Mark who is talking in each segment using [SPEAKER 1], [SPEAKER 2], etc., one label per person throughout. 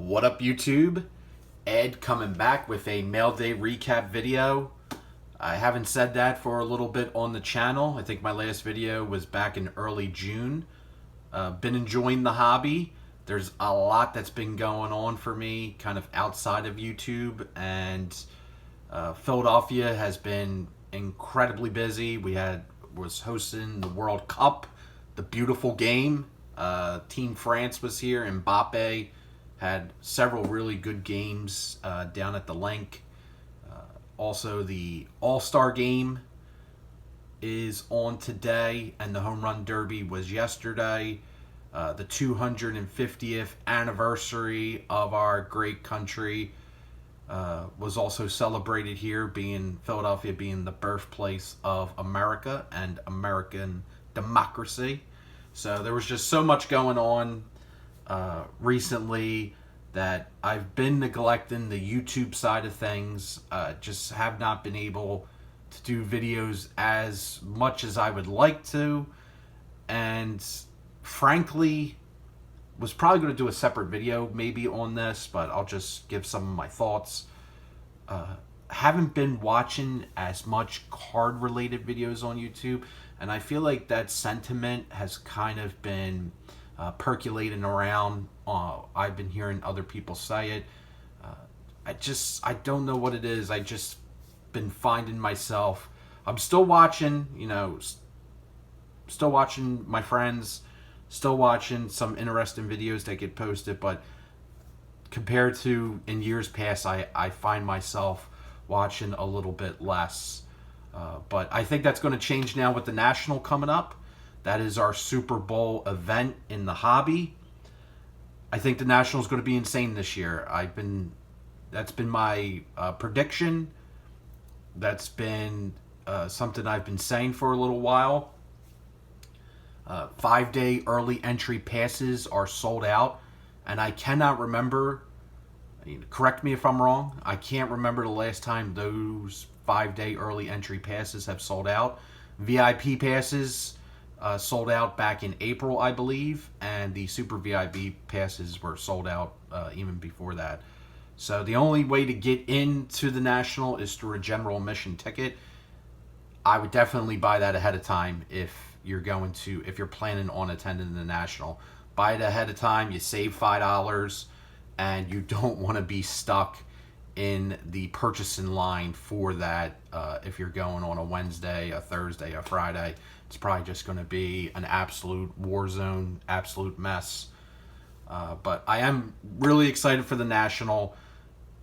[SPEAKER 1] What up, YouTube? Ed coming back with a mail day recap video. I haven't said that for a little bit on the channel. I think my last video was back in early June. Been enjoying the hobby. There's a lot that's been going on for me kind of outside of YouTube, and Philadelphia has been incredibly busy. Was hosting the World Cup, the beautiful game. Team France was here. Mbappe had several really good games down at the link. Also, the All-Star game is on today, and the Home Run Derby was yesterday. The 250th anniversary of our great country was also celebrated here, Philadelphia being the birthplace of America and American democracy. So there was just so much going on recently that I've been neglecting the YouTube side of things. Just have not been able to do videos as much as I would like to, and frankly was probably going to do a separate video maybe on this, but I'll just give some of my thoughts. Haven't been watching as much card related videos on YouTube, and I feel like that sentiment has kind of been percolating around. I've been hearing other people say it. I don't know what it is. I just been finding myself, I'm still watching, still watching my friends, still watching some interesting videos that get posted, but compared to in years past, I find myself watching a little bit less. But I think that's going to change now with the National coming up. That is our Super Bowl event in the hobby. I think the National is going to be insane this year. That's been my prediction. That's been something I've been saying for a little while. 5-day early entry passes are sold out, and I cannot remember, correct me if I'm wrong, I can't remember the last time those 5-day early entry passes have sold out. VIP passes sold out back in April, I believe, and the Super VIP passes were sold out even before that. So the only way to get into the National is through a general admission ticket. I would definitely buy that ahead of time if you're planning on attending the National. Buy it ahead of time, you save $5, and you don't want to be stuck in the purchasing line for that. If you're going on a Wednesday, a Thursday, a Friday, it's probably just going to be an absolute war zone, absolute mess. But I am really excited for the National.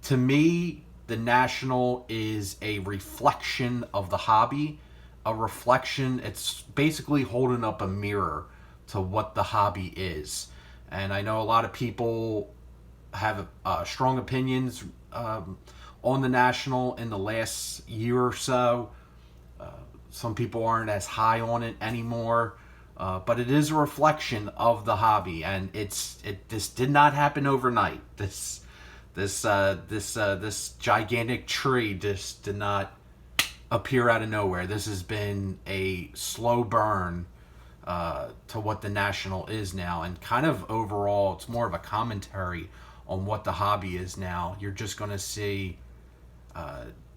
[SPEAKER 1] To me, the National is a reflection of the hobby. A reflection, it's basically holding up a mirror to what the hobby is. And I know a lot of people have strong opinions on the National in the last year or so. Some people aren't as high on it anymore, but it is a reflection of the hobby, and this did not happen overnight. This gigantic tree just did not appear out of nowhere. This has been a slow burn to what the National is now, and kind of overall, it's more of a commentary on what the hobby is now. You're just going to see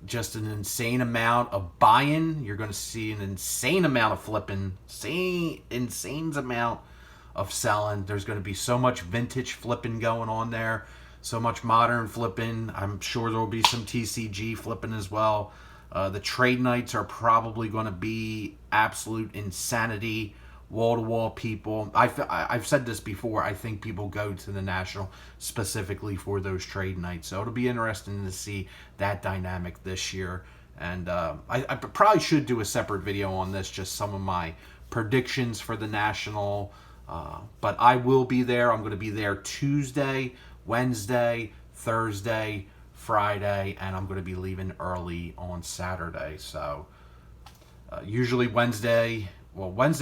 [SPEAKER 1] just an insane amount of buying. You're going to see an insane amount of flipping, insane amount of selling. There's going to be so much vintage flipping going on there, so much modern flipping. I'm sure there will be some TCG flipping as well. The trade nights are probably going to be absolute insanity. Wall-to-wall people. I've said this before. I think people go to the National specifically for those trade nights. So it'll be interesting to see that dynamic this year. And I probably should do a separate video on this, just some of my predictions for the National. But I will be there. I'm going to be there Tuesday, Wednesday, Thursday, Friday, and I'm going to be leaving early on Saturday. So usually Wednesday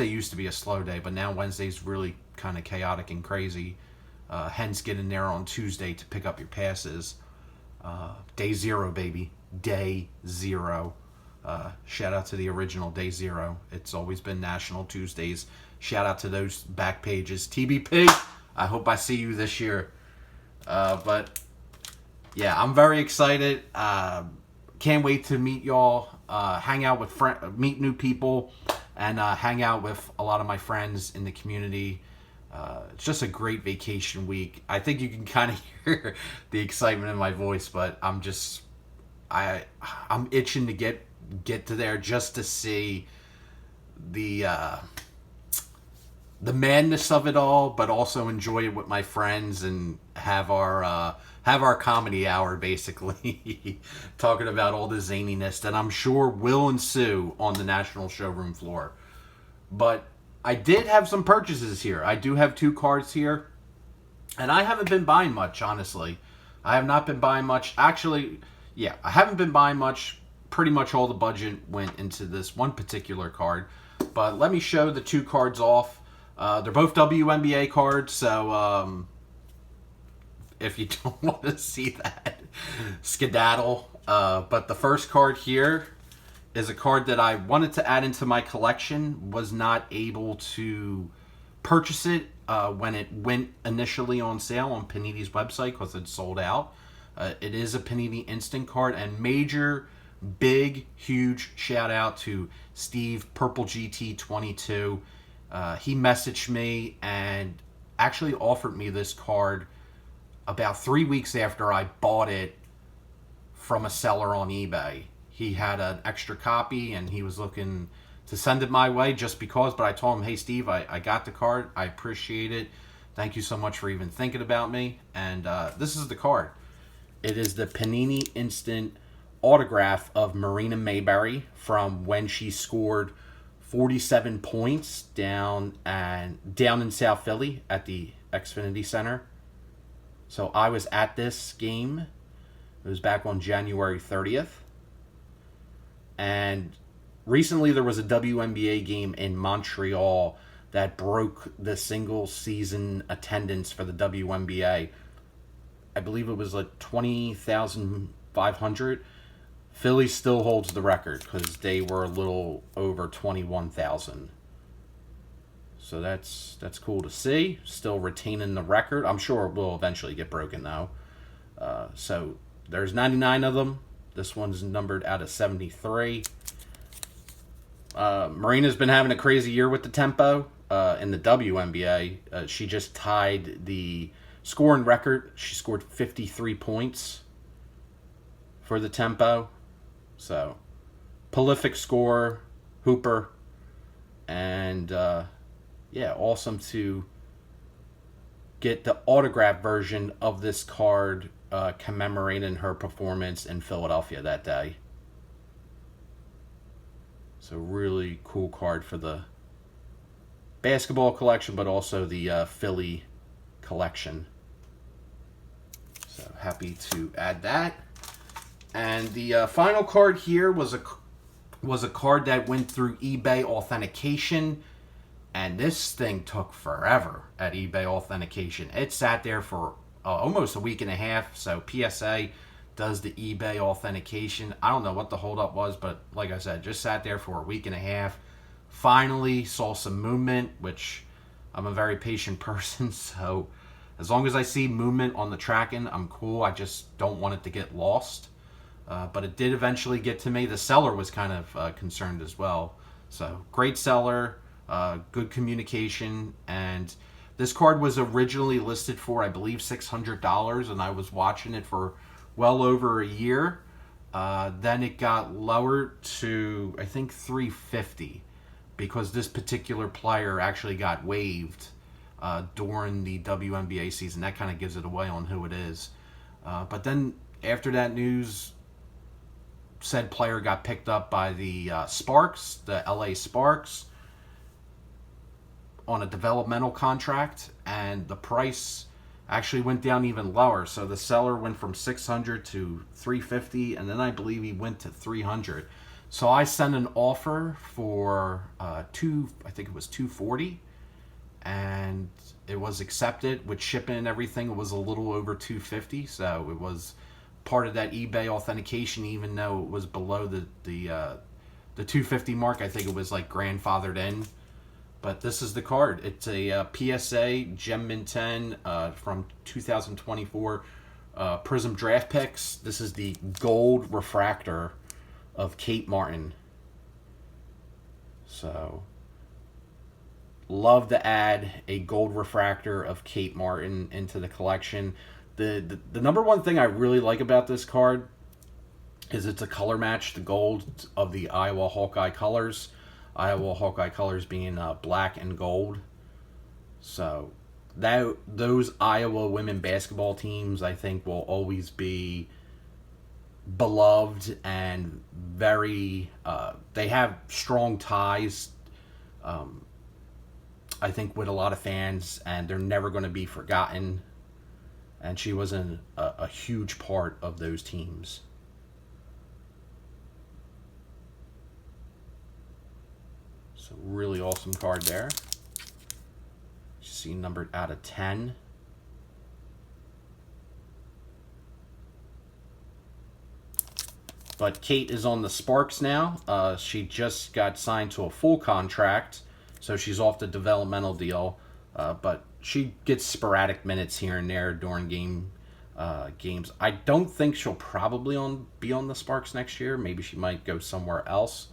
[SPEAKER 1] used to be a slow day, but now Wednesday's really kind of chaotic and crazy. Hence getting there on Tuesday to pick up your passes. Day zero, baby. Day zero. Shout out to the original Day Zero. It's always been National Tuesdays. Shout out to those back pages. TBP, I hope I see you this year. But yeah, I'm very excited. Can't wait to meet y'all, hang out with meet new people, and hang out with a lot of my friends in the community. It's just a great vacation week. I think you can kind of hear the excitement in my voice, but I'm itching to get to there just to see the the madness of it all, but also enjoy it with my friends and have our comedy hour, basically, talking about all the zaniness that I'm sure will ensue on the National Showroom floor. But I did have some purchases here. I do have 2 cards here, and I haven't been buying much, honestly. I have not been buying much. Actually, yeah, I haven't been buying much. Pretty much all the budget went into this one particular card. But let me show the 2 cards off. They're both WNBA cards, so if you don't want to see that, skedaddle. But the first card here is a card that I wanted to add into my collection, was not able to purchase it when it went initially on sale on Panini's website because it sold out. It is a Panini Instant card, and major, big, huge shout out to Steve Purple GT 22. He messaged me and actually offered me this card about 3 weeks after I bought it from a seller on eBay. He had an extra copy and he was looking to send it my way just because, but I told him, hey Steve, I got the card. I appreciate it. Thank you so much for even thinking about me. And this is the card. It is the Panini Instant autograph of Marina Mayberry from when she scored 47 points down in South Philly at the Xfinity Center. So I was at this game. It was back on January 30th. And recently there was a WNBA game in Montreal that broke the single season attendance for the WNBA. I believe it was like 20,500. Philly still holds the record because they were a little over 21,000. So that's cool to see. Still retaining the record. I'm sure it will eventually get broken though. So there's 99 of them. This one's numbered out of 73. Marina's been having a crazy year with the tempo in the WNBA. She just tied the scoring record. She scored 53 points for the tempo. So, prolific scorer, hooper, and yeah, awesome to get the autograph version of this card commemorating her performance in Philadelphia that day. So really cool card for the basketball collection, but also the Philly collection. So happy to add that. And the final card here was a card that went through eBay authentication, and this thing took forever at eBay authentication. It sat there for almost a week and a half. So PSA does the eBay authentication. I don't know what the holdup was, but like I said, just sat there for a week and a half. Finally saw some movement, which I'm a very patient person, so as long as I see movement on the tracking, I'm cool. I just don't want it to get lost. But it did eventually get to me. The seller was kind of concerned as well. So great seller, good communication, and this card was originally listed for, I believe, $600, and I was watching it for well over a year. Then it got lowered to, I think, $350 because this particular player actually got waived during the WNBA season. That kind of gives it away on who it is. But then after that news, said player got picked up by the Sparks, the LA Sparks, on a developmental contract, and the price actually went down even lower. So the seller went from $600 to $350, and then I believe he went to $300. So I sent an offer for I think it was $240, and it was accepted with shipping and everything. It was a little over $250, so it was part of that eBay authentication, even though it was below the $250 mark. I think it was like grandfathered in But this is the card. It's a PSA Gem Mint 10 from 2024 Prism Draft Picks. This is the gold refractor of Kate Martin. So, love to add a gold refractor of Kate Martin into the collection. The number one thing I really like about this card is it's a color match, the gold of the Iowa Hawkeye colors. Iowa Hawkeye colors being black and gold. So those Iowa women basketball teams, I think, will always be beloved and very. They have strong ties, I think, with a lot of fans, and they're never going to be forgotten. And she was a huge part of those teams. So really awesome card there. You see numbered out of 10. But Kate is on the Sparks now. She just got signed to a full contract, so she's off the developmental deal. But she gets sporadic minutes here and there during games. I don't think she'll probably be on the Sparks next year. Maybe she might go somewhere else.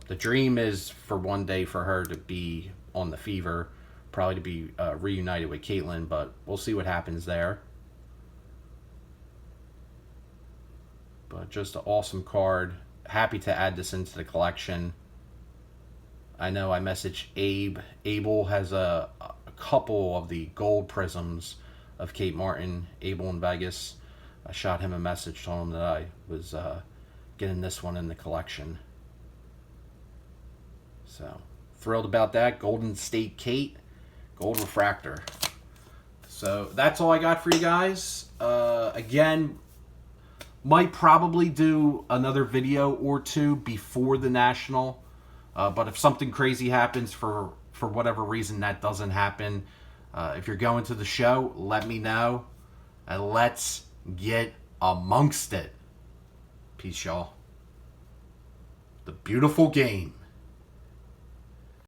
[SPEAKER 1] The dream is for one day for her to be on the Fever, probably to be reunited with Caitlin, but we'll see what happens there. But just an awesome card. Happy to add this into the collection. I know I messaged Abe. Abel has a couple of the gold prisms of Kate Martin. Abel in Vegas. I shot him a message, told him that I was getting this one in the collection. So, thrilled about that. Golden State Kate, gold refractor. So, that's all I got for you guys. Again, might probably do another video or two before the National. But if something crazy happens for whatever reason that doesn't happen, if you're going to the show, let me know. And let's get amongst it. Peace, y'all. The beautiful game.